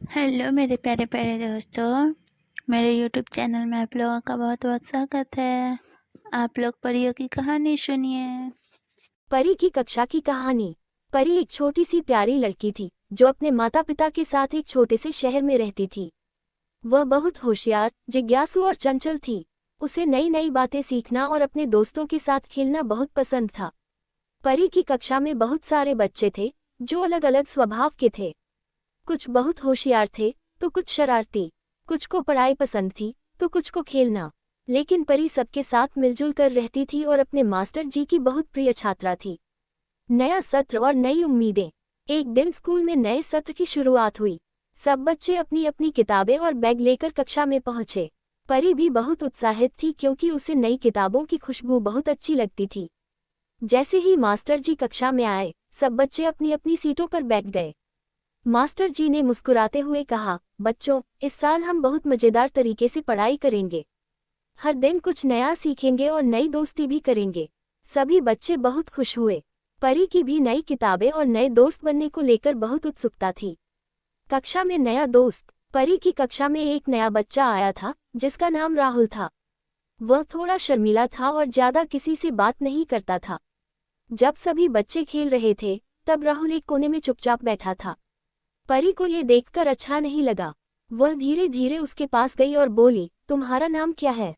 Hello मेरे प्यारे प्यारे दोस्तों। मेरे यूट्यूब चैनल में आप लोगों का बहुत बहुत स्वागत है। आप लोग परियों की कहानी सुनिए। परी की कक्षा की कहानी। परी एक छोटी सी प्यारी लड़की थी जो अपने माता पिता के साथ एक छोटे से शहर में रहती थी। वह बहुत होशियार, जिज्ञासु और चंचल थी। उसे नई नई बातें सीखना और अपने दोस्तों के साथ खेलना बहुत पसंद था। परी की कक्षा में बहुत सारे बच्चे थे जो अलग अलग स्वभाव के थे। कुछ बहुत होशियार थे तो कुछ शरारती। कुछ को पढ़ाई पसंद थी तो कुछ को खेलना। लेकिन परी सबके साथ मिलजुल कर रहती थी और अपने मास्टर जी की बहुत प्रिय छात्रा थी। नया सत्र और नई उम्मीदें। एक दिन स्कूल में नए सत्र की शुरुआत हुई। सब बच्चे अपनी अपनी किताबें और बैग लेकर कक्षा में पहुंचे। परी भी बहुत उत्साहित थी क्योंकि उसे नई किताबों की खुशबू बहुत अच्छी लगती थी। जैसे ही मास्टर जी कक्षा में आए, सब बच्चे अपनी अपनी सीटों पर बैठ गए। मास्टर जी ने मुस्कुराते हुए कहा, बच्चों, इस साल हम बहुत मजेदार तरीके से पढ़ाई करेंगे। हर दिन कुछ नया सीखेंगे और नई दोस्ती भी करेंगे। सभी बच्चे बहुत खुश हुए। परी की भी नई किताबें और नए दोस्त बनने को लेकर बहुत उत्सुकता थी। कक्षा में नया दोस्त। परी की कक्षा में एक नया बच्चा आया था जिसका नाम राहुल था। वह थोड़ा शर्मीला था और ज्यादा किसी से बात नहीं करता था। जब सभी बच्चे खेल रहे थे, तब राहुल एक कोने में चुपचाप बैठा था। परी को ये देखकर अच्छा नहीं लगा। वह धीरे धीरे उसके पास गई और बोली, तुम्हारा नाम क्या है?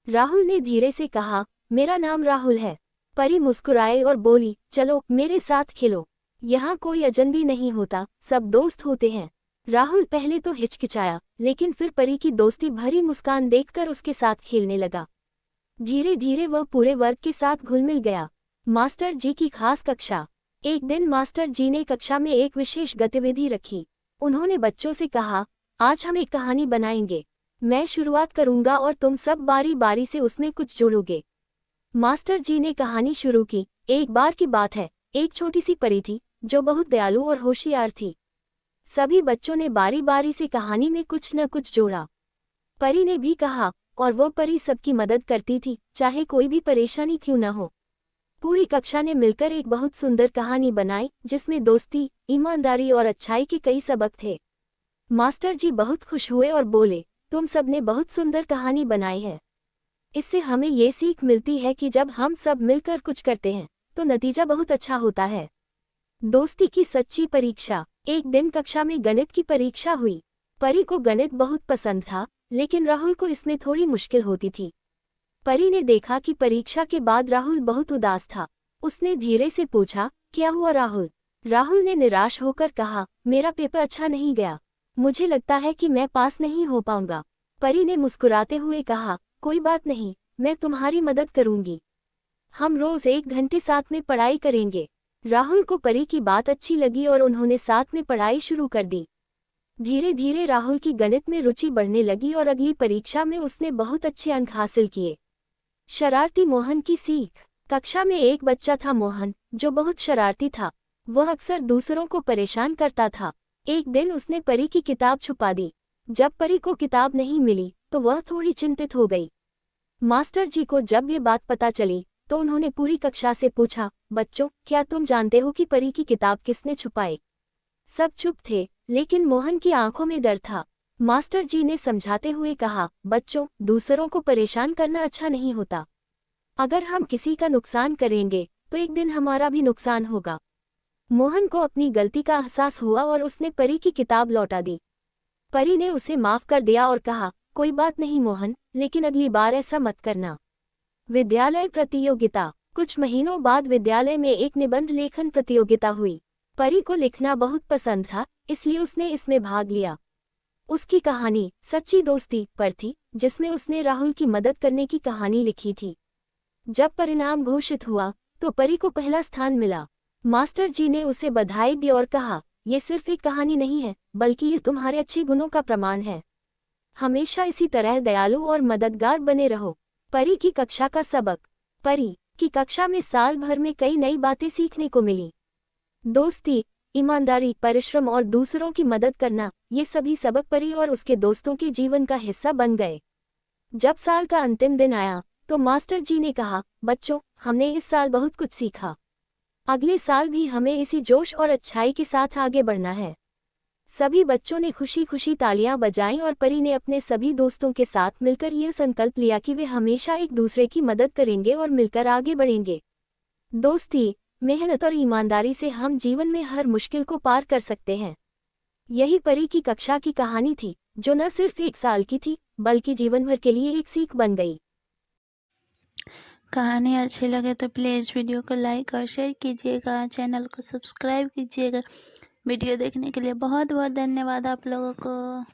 राहुल ने धीरे से कहा, मेरा नाम राहुल है। परी मुस्कुराए और बोली, चलो मेरे साथ खेलो। यहाँ कोई अजनबी नहीं होता, सब दोस्त होते हैं। राहुल पहले तो हिचकिचाया, लेकिन फिर परी की दोस्ती भरी मुस्कान देखकर उसके साथ खेलने लगा। धीरे धीरे वह पूरे वर्ग के साथ घुल मिल गया। मास्टर जी की खास कक्षा। एक दिन मास्टर जी ने कक्षा में एक विशेष गतिविधि रखी। उन्होंने बच्चों से कहा, आज हम एक कहानी बनाएंगे। मैं शुरुआत करूंगा और तुम सब बारी बारी से उसमें कुछ जोड़ोगे। मास्टर जी ने कहानी शुरू की। एक बार की बात है, एक छोटी सी परी थी जो बहुत दयालु और होशियार थी। सभी बच्चों ने बारी बारी से कहानी में कुछ न कुछ जोड़ा। परी ने भी कहा, और वो परी सबकी मदद करती थी, चाहे कोई भी परेशानी क्यों न हो। पूरी कक्षा ने मिलकर एक बहुत सुंदर कहानी बनाई जिसमें दोस्ती, ईमानदारी और अच्छाई के कई सबक थे। मास्टर जी बहुत खुश हुए और बोले, तुम सबने बहुत सुंदर कहानी बनाई है। इससे हमें ये सीख मिलती है कि जब हम सब मिलकर कुछ करते हैं तो नतीजा बहुत अच्छा होता है। दोस्ती की सच्ची परीक्षा। एक दिन कक्षा में गणित की परीक्षा हुई। परी को गणित बहुत पसंद था, लेकिन राहुल को इसमें थोड़ी मुश्किल होती थी। परी ने देखा कि परीक्षा के बाद राहुल बहुत उदास था। उसने धीरे से पूछा, क्या हुआ राहुल? राहुल ने निराश होकर कहा, मेरा पेपर अच्छा नहीं गया। मुझे लगता है कि मैं पास नहीं हो पाऊंगा। परी ने मुस्कुराते हुए कहा, कोई बात नहीं, मैं तुम्हारी मदद करूंगी। हम रोज 1 घंटे साथ में पढ़ाई करेंगे। राहुल को परी की बात अच्छी लगी और उन्होंने साथ में पढ़ाई शुरू कर दी। धीरे धीरे राहुल की गणित में रुचि बढ़ने लगी और अगली परीक्षा में उसने बहुत अच्छे अंक हासिल किए। शरारती मोहन की सीख। कक्षा में एक बच्चा था मोहन, जो बहुत शरारती था। वह अक्सर दूसरों को परेशान करता था। एक दिन उसने परी की किताब छुपा दी। जब परी को किताब नहीं मिली तो वह थोड़ी चिंतित हो गई। मास्टर जी को जब ये बात पता चली तो उन्होंने पूरी कक्षा से पूछा, बच्चों, क्या तुम जानते हो कि परी की किताब किसने छुपाई? सब चुप थे, लेकिन मोहन की आंखों में डर था। मास्टर जी ने समझाते हुए कहा, बच्चों, दूसरों को परेशान करना अच्छा नहीं होता। अगर हम किसी का नुकसान करेंगे तो एक दिन हमारा भी नुकसान होगा। मोहन को अपनी गलती का एहसास हुआ और उसने परी की किताब लौटा दी। परी ने उसे माफ कर दिया और कहा, कोई बात नहीं मोहन, लेकिन अगली बार ऐसा मत करना। विद्यालय प्रतियोगिता। कुछ महीनों बाद विद्यालय में एक निबंध लेखन प्रतियोगिता हुई। परी को लिखना बहुत पसंद था, इसलिए उसने इसमें भाग लिया। उसकी कहानी सच्ची दोस्ती पर थी, जिसमें उसने राहुल की मदद करने की कहानी लिखी थी। जब परिणाम घोषित हुआ तो परी को पहला स्थान मिला। मास्टर जी ने उसे बधाई दी और कहा, ये सिर्फ एक कहानी नहीं है, बल्कि ये तुम्हारे अच्छे गुणों का प्रमाण है। हमेशा इसी तरह दयालु और मददगार बने रहो। परी की कक्षा का सबक। परी की कक्षा में साल भर में कई नई बातें सीखने को मिली। दोस्ती, ईमानदारी, परिश्रम और दूसरों की मदद करना, ये सभी सबक परी और उसके दोस्तों के जीवन का हिस्सा बन गए। जब साल का अंतिम दिन आया तो मास्टर जी ने कहा, बच्चों, हमने इस साल बहुत कुछ सीखा। अगले साल भी हमें इसी जोश और अच्छाई के साथ आगे बढ़ना है। सभी बच्चों ने खुशी खुशी तालियां बजाईं और परी ने अपने सभी दोस्तों के साथ मिलकर यह संकल्प लिया कि वे हमेशा एक दूसरे की मदद करेंगे और मिलकर आगे बढ़ेंगे। दोस्ती, मेहनत और ईमानदारी से हम जीवन में हर मुश्किल को पार कर सकते हैं। यही परी की कक्षा की कहानी थी, जो न सिर्फ 1 साल की थी, बल्कि जीवन भर के लिए एक सीख बन गई। कहानी अच्छी लगे तो प्लीज़ वीडियो को लाइक और शेयर कीजिएगा, चैनल को सब्सक्राइब कीजिएगा। वीडियो देखने के लिए बहुत बहुत धन्यवाद आप लोगों को।